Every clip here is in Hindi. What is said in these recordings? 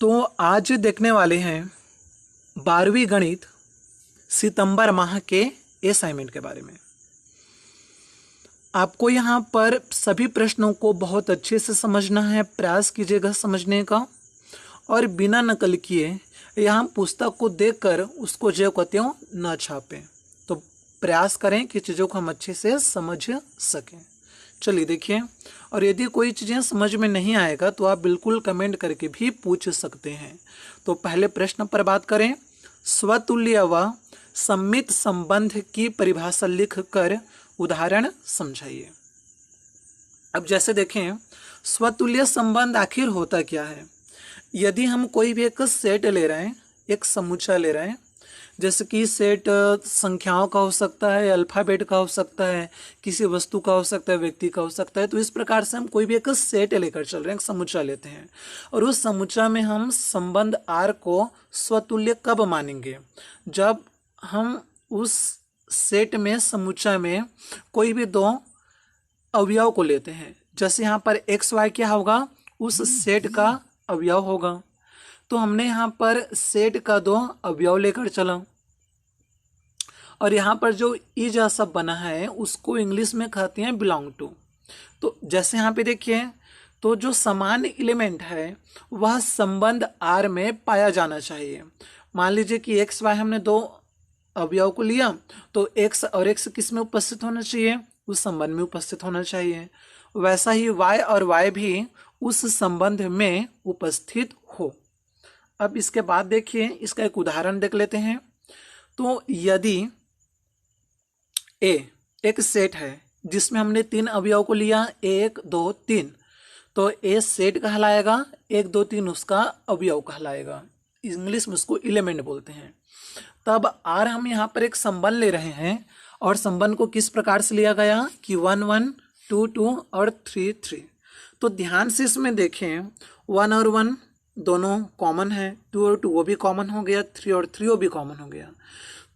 तो आज देखने वाले हैं 12वीं गणित सितंबर माह के असाइनमेंट के बारे में। आपको यहाँ पर सभी प्रश्नों को बहुत अच्छे से समझना है, प्रयास कीजिएगा समझने का और बिना नकल किए यहाँ पुस्तक को देखकर उसको जो कहते हो न छापें। तो प्रयास करें कि चीज़ों को हम अच्छे से समझ सकें। चलिए देखिए, और यदि कोई चीज़ें समझ में नहीं आएगा तो आप बिल्कुल कमेंट करके भी पूछ सकते हैं। तो पहले प्रश्न पर बात करें। स्वतुल्य व सम्मित संबंध की परिभाषा लिख कर उदाहरण समझाइए। अब जैसे देखें, स्वतुल्य संबंध आखिर होता क्या है। यदि हम कोई भी एक सेट ले रहे हैं, एक समुच्चय ले रहे हैं, जैसे कि सेट संख्याओं का हो सकता है, अल्फाबेट का हो सकता है, किसी वस्तु का हो सकता है, व्यक्ति का हो सकता है। तो इस प्रकार से हम कोई भी एक सेट लेकर चल रहे हैं, एक समुच्चय लेते हैं और उस समुच्चय में हम संबंध आर को स्वतुल्य कब मानेंगे? जब हम उस सेट में, समुच्चय में कोई भी दो अवयव को लेते हैं। जैसे यहाँ पर एक्स वाई क्या होगा? उस सेट का अवयव होगा। तो हमने यहाँ पर सेट का दो अवयव लेकर चला और यहाँ पर जो ई जैसा बना है उसको इंग्लिश में कहते हैं बिलोंग टू। तो जैसे यहाँ पे देखिए, तो जो समान एलिमेंट है वह संबंध आर में पाया जाना चाहिए। मान लीजिए कि एक्स वाई हमने दो अवयव को लिया, तो एक्स और एक्स किस में उपस्थित होना चाहिए? उस संबंध में उपस्थित होना चाहिए। वैसा ही वाई और वाई भी उस संबंध में उपस्थित हो। अब इसके बाद देखिए, इसका एक उदाहरण देख लेते हैं। तो यदि ए एक सेट है जिसमें हमने तीन अवयव को लिया, 1 2 3, तो ए सेट कहलाएगा, 1 2 3 उसका अवयव कहलाएगा। इंग्लिश में उसको एलिमेंट बोलते हैं। तब आर हम यहाँ पर एक संबंध ले रहे हैं और संबंध को किस प्रकार से लिया गया कि 1 1 2 2 और 3 3। तो ध्यान से इसमें देखें, 1 और 1 दोनों कॉमन है, 2 और 2 वो भी कॉमन हो गया, 3 और 3 वो भी कॉमन हो गया।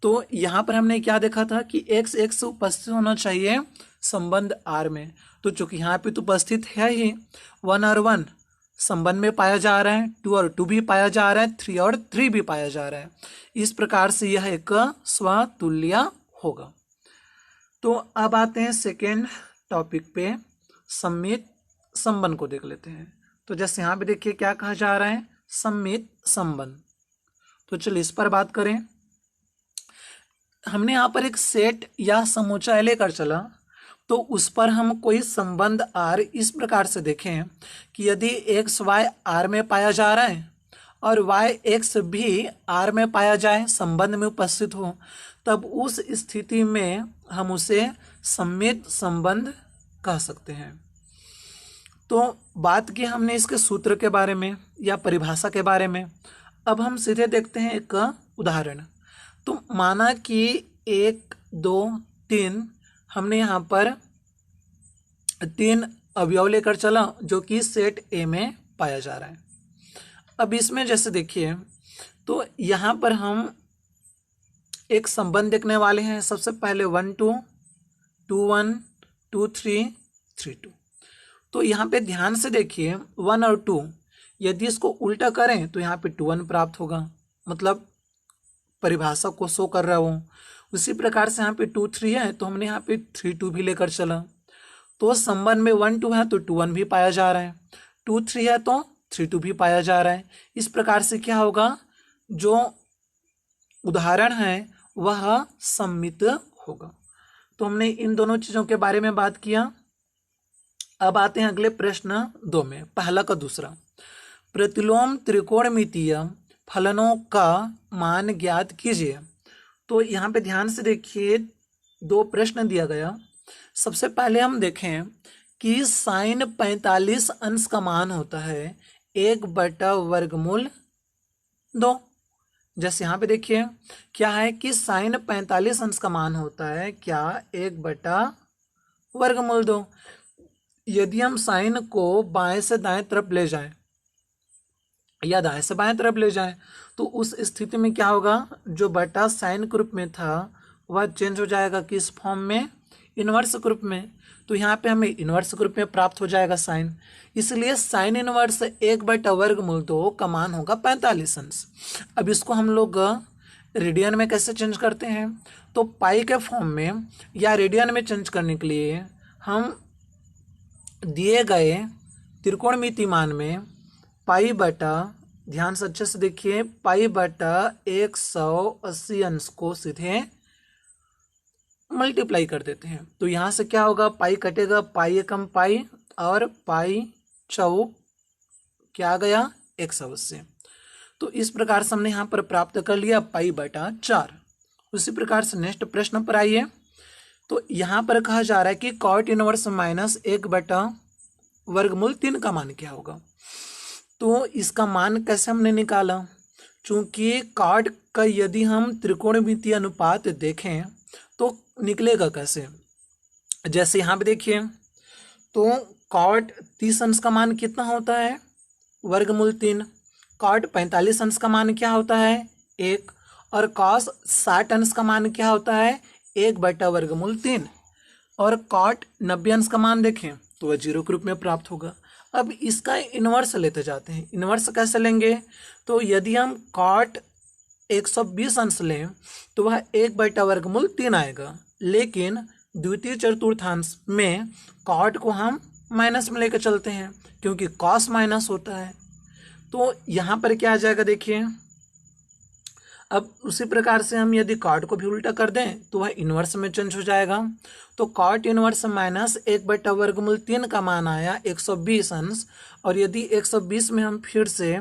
तो यहाँ पर हमने क्या देखा था कि x x उपस्थित होना चाहिए संबंध R में। तो चूंकि यहाँ पे तो उपस्थित है ही, 1 और 1 संबंध में पाया जा रहा है, 2 और 2 भी पाया जा रहा है, 3 और 3 भी पाया जा रहा है। इस प्रकार से यह एक स्वतुल्य होगा। तो अब आते हैं सेकेंड टॉपिक पे, सम्मित संबंध को देख लेते हैं। तो जैसे यहाँ पे देखिए क्या कहा जा रहा है, सम्मित संबंध। तो चलिए इस पर बात करें। हमने यहाँ पर एक सेट या समुच्चय लेकर चला, तो उस पर हम कोई संबंध आर इस प्रकार से देखें कि यदि एक्स वाई आर में पाया जा रहा है और वाई एक्स भी आर में पाया जाए, संबंध में उपस्थित हो, तब उस स्थिति में हम उसे सम्मित संबंध कह सकते हैं। तो बात की हमने इसके सूत्र के बारे में या परिभाषा के बारे में। अब हम सीधे देखते हैं एक उदाहरण। तो माना कि 1 2 3 हमने यहाँ पर 3 अवयव लेकर चला जो कि सेट ए में पाया जा रहा है। अब इसमें जैसे देखिए, तो यहाँ पर हम एक संबंध देखने वाले हैं। सबसे पहले 1 2 2 1 2 3 3 2। तो यहाँ पे ध्यान से देखिए, 1 और 2 यदि इसको उल्टा करें तो यहाँ पे 2 1 प्राप्त होगा, मतलब परिभाषा को शो कर रहा हूँ। उसी प्रकार से यहाँ पे 2 3 है, तो हमने यहाँ पे 3 2 भी लेकर चला। तो संबंध में 1 2 है तो 2 1 भी पाया जा रहा है, 2 3 है तो 3 2 भी पाया जा रहा है। इस प्रकार से क्या होगा, जो उदाहरण है वह सम्मित होगा। तो हमने इन दोनों चीज़ों के बारे में बात किया। अब आते हैं अगले प्रश्न 2 में, पहला का दूसरा। प्रतिलोम त्रिकोणमितीय फलनों का मान ज्ञात कीजिए। तो यहाँ पे ध्यान से देखिए, 2 प्रश्न दिया गया। सबसे पहले हम देखें कि साइन 45 अंश का मान होता है 1/वर्गमूल 2। जैसे यहाँ पे देखिए क्या है कि साइन 45 अंश का मान होता है क्या, 1/वर्गमूल 2। यदि हम साइन को बाएं से दाएं तरफ ले जाएं या दाएं से बाएं तरफ ले जाएं, तो उस स्थिति में क्या होगा, जो बटा साइन के रूप में था वह चेंज हो जाएगा किस फॉर्म में, इन्वर्स ग्रुप में, तो यहाँ पे हमें इन्वर्स ग्रुप में प्राप्त हो जाएगा साइन, इसलिए साइन इन्वर्स 1/√2 का मान होगा 45 अंश। अब इसको हम लोग रेडियन में कैसे चेंज करते हैं, तो पाई के फॉर्म में या रेडियन में चेंज करने के लिए हम दिए गए त्रिकोणमिति मान में पाई बटा, ध्यान से अच्छे से देखिए, पाई बटा 180 अंश को सीधे मल्टीप्लाई कर देते हैं। तो यहाँ से क्या होगा, पाई कटेगा, पाई एकम पाई और पाई चौक क्या आ गया 180। तो इस प्रकार से हमने यहाँ पर प्राप्त कर लिया पाई बटा 4। उसी प्रकार से नेक्स्ट प्रश्न पर आइए। तो यहाँ पर कहा जा रहा है कि कॉट इनवर्स -1/√3 का मान क्या होगा। तो इसका मान कैसे हमने निकाला, चूंकि कॉट का यदि हम त्रिकोणमितीय अनुपात देखें तो निकलेगा कैसे, जैसे यहाँ पे देखिए, तो कॉट 30 अंश का मान कितना होता है, √3। कॉट 45 अंश का मान क्या होता है, 1। और कॉस 60 अंश का मान क्या होता है, 1/√3। और कॉट 90 अंश का मान देखें तो वह 0 के रूप में प्राप्त होगा। अब इसका इन्वर्स लेते जाते हैं। इन्वर्स कैसे लेंगे, तो यदि हम कॉट 120 अंश लें तो वह 1/√3 आएगा, लेकिन द्वितीय चतुर्थांश में कॉट को हम माइनस में लेकर चलते हैं क्योंकि कॉस माइनस होता है। तो यहाँ पर क्या आ जाएगा देखिए, अब उसी प्रकार से हम यदि कॉट को भी उल्टा कर दें तो वह इन्वर्स में चेंज हो जाएगा। तो कॉट इन्वर्स -1/√3 का मान आया 120 अंश, और यदि 120 में हम फिर से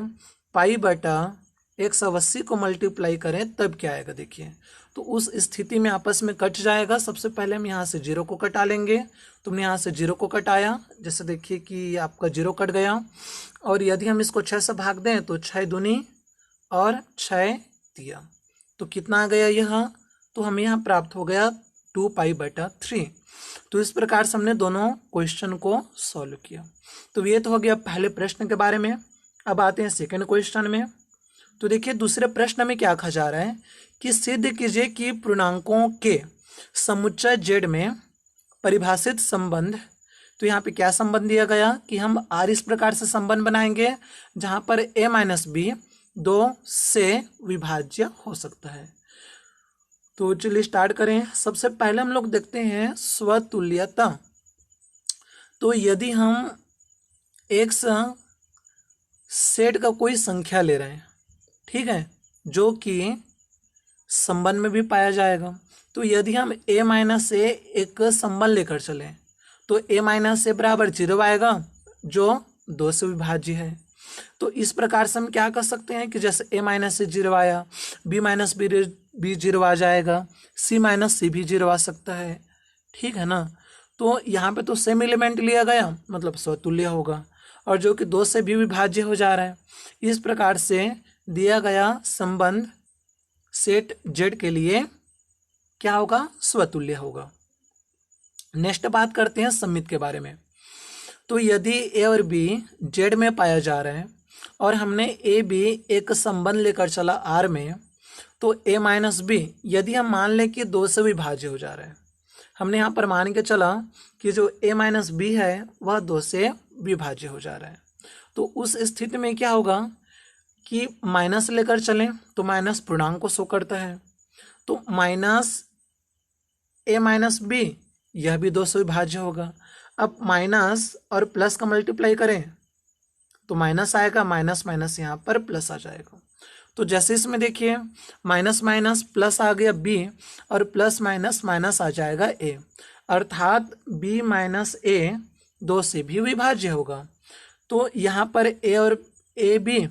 पाई बटा 180 को मल्टीप्लाई करें तब क्या आएगा देखिए, तो उस स्थिति में आपस में कट जाएगा। सबसे पहले हम यहाँ से 0 को कटा लेंगे। तुमने यहाँ से 0 को कटाया, जैसे देखिए कि आपका 0 कट गया, और यदि हम इसको 6 से भाग दें तो 6 दूनी और 6 दिया, तो कितना आ गया यह, तो हमें यहाँ प्राप्त हो गया 2π/3। तो इस प्रकार से हमने दोनों क्वेश्चन को सॉल्व किया। तो ये तो हो गया पहले प्रश्न के बारे में। अब आते हैं सेकंड क्वेश्चन में। तो देखिए दूसरे प्रश्न में क्या कहा जा रहा है कि सिद्ध कीजिए कि पूर्णांकों के समुच्चय जेड में परिभाषित संबंध, तो यहाँ पे क्या संबंध दिया गया कि हम आर इस प्रकार से संबंध बनाएंगे जहाँ पर a-b 2 से विभाज्य हो सकता है। तो चलिए स्टार्ट करें। सबसे पहले हम लोग देखते हैं स्वतुल्यता। तो यदि हम एक सेट का कोई संख्या ले रहे हैं, ठीक है, जो कि संबंध में भी पाया जाएगा, तो यदि हम a-a एक संबंध लेकर चलें तो a-a बराबर 0 आएगा जो 2 से विभाज्य है। तो इस प्रकार से हम क्या कर सकते हैं कि जैसे a- 0 आया, b- 0 आ जाएगा, c- भी 0 आ सकता है, ठीक है ना। तो यहाँ पे तो सेम एलिमेंट लिया गया, मतलब स्वतुल्य होगा, और जो कि 2 से भी विभाज्य हो जा रहा है। इस प्रकार से दिया गया संबंध सेट जेड के लिए क्या होगा, स्वतुल्य होगा। नेक्स्ट बात करते हैं सममित के बारे में। तो यदि ए और बी जेड में पाया जा रहा है और हमने ए बी एक संबंध लेकर चला आर में, तो a-b यदि हम मान लें कि 2 से विभाज्य हो जा रहा है, हमने यहाँ पर मान के चला कि जो a-b है वह 2 से विभाज्य हो जा रहा है, तो उस स्थिति में क्या होगा कि माइनस लेकर चलें तो माइनस पूर्णांक को शो करता है, तो -a-b यह भी 2 से विभाज्य होगा। अब माइनस और प्लस का मल्टीप्लाई करें तो माइनस आएगा, माइनस माइनस यहाँ पर प्लस आ जाएगा। तो जैसे इसमें देखिए माइनस माइनस प्लस आ गया b और प्लस माइनस माइनस आ जाएगा a, अर्थात b - a 2 से भी विभाज्य होगा। तो यहाँ पर a और a-b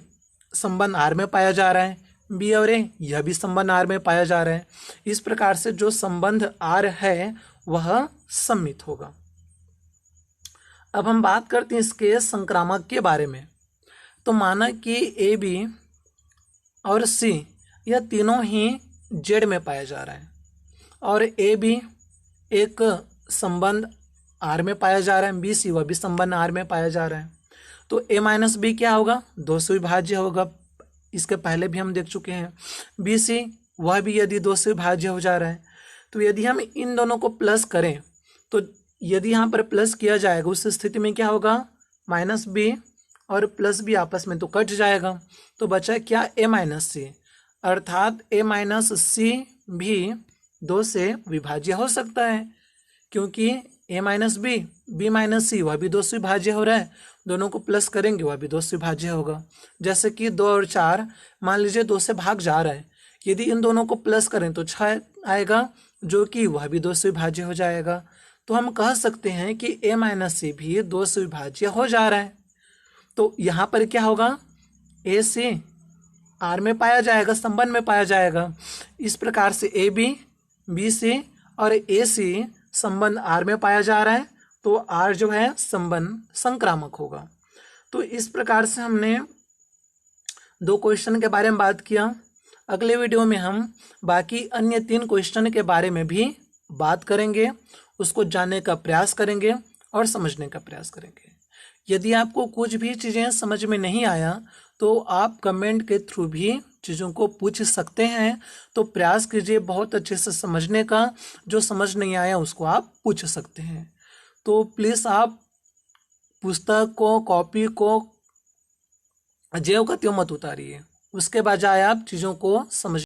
संबंध आर में पाया जा रहा है, b और a यह भी संबंध आर में पाया जा रहा है। इस प्रकार से जो संबंध आर है वह सममित होगा। अब हम बात करते हैं इसके संक्रामक के बारे में। तो माना कि ए बी और सी यह तीनों ही जेड में पाया जा रहा है और ए बी एक संबंध आर में पाया जा रहा है, बी सी वह भी संबंध आर में पाया जा रहा है, तो a-b क्या होगा, 2 से विभाज्य होगा। इसके पहले भी हम देख चुके हैं। बी सी वह भी यदि 2 से विभाज्य हो जा रहा है, तो यदि हम इन दोनों को प्लस करें तो यदि यहाँ पर प्लस किया जाएगा उस स्थिति में क्या होगा, माइनस बी और प्लस बी आपस में तो कट जाएगा, तो बचा क्या, ए माइनस सी, अर्थात ए माइनस सी भी 2 से विभाज्य हो सकता है, क्योंकि ए माइनस बी, बी माइनस सी वह भी 2 से विभाज्य हो रहा है, दोनों को प्लस करेंगे वह भी 2 से विभाज्य होगा। जैसे कि 2 और 4 मान लीजिए 2 से भाग जा रहा है, यदि इन दोनों को प्लस करें तो 6 आएगा, जो कि वह भी 2 से विभाज्य हो जाएगा। तो हम कह सकते हैं कि ए माइनस सी भी 2 से विभाज्य हो जा रहा है। तो यहाँ पर क्या होगा, ए से आर में पाया जाएगा, संबंध में पाया जाएगा। इस प्रकार से ए बी, बी से और ए सी संबंध आर में पाया जा रहा है, तो आर जो है संबंध संक्रामक होगा। तो इस प्रकार से हमने 2 क्वेश्चन के बारे में बात किया। अगले वीडियो में हम बाकी अन्य 3 क्वेश्चन के बारे में भी बात करेंगे, उसको जानने का प्रयास करेंगे और समझने का प्रयास करेंगे। यदि आपको कुछ भी चीज़ें समझ में नहीं आया तो आप कमेंट के थ्रू भी चीज़ों को पूछ सकते हैं। तो प्रयास कीजिए बहुत अच्छे से समझने का, जो समझ नहीं आया उसको आप पूछ सकते हैं। तो प्लीज़ आप पुस्तक को, कॉपी को ज्यों का त्यों मत उतारिए, उसके बजाय आप चीज़ों को समझ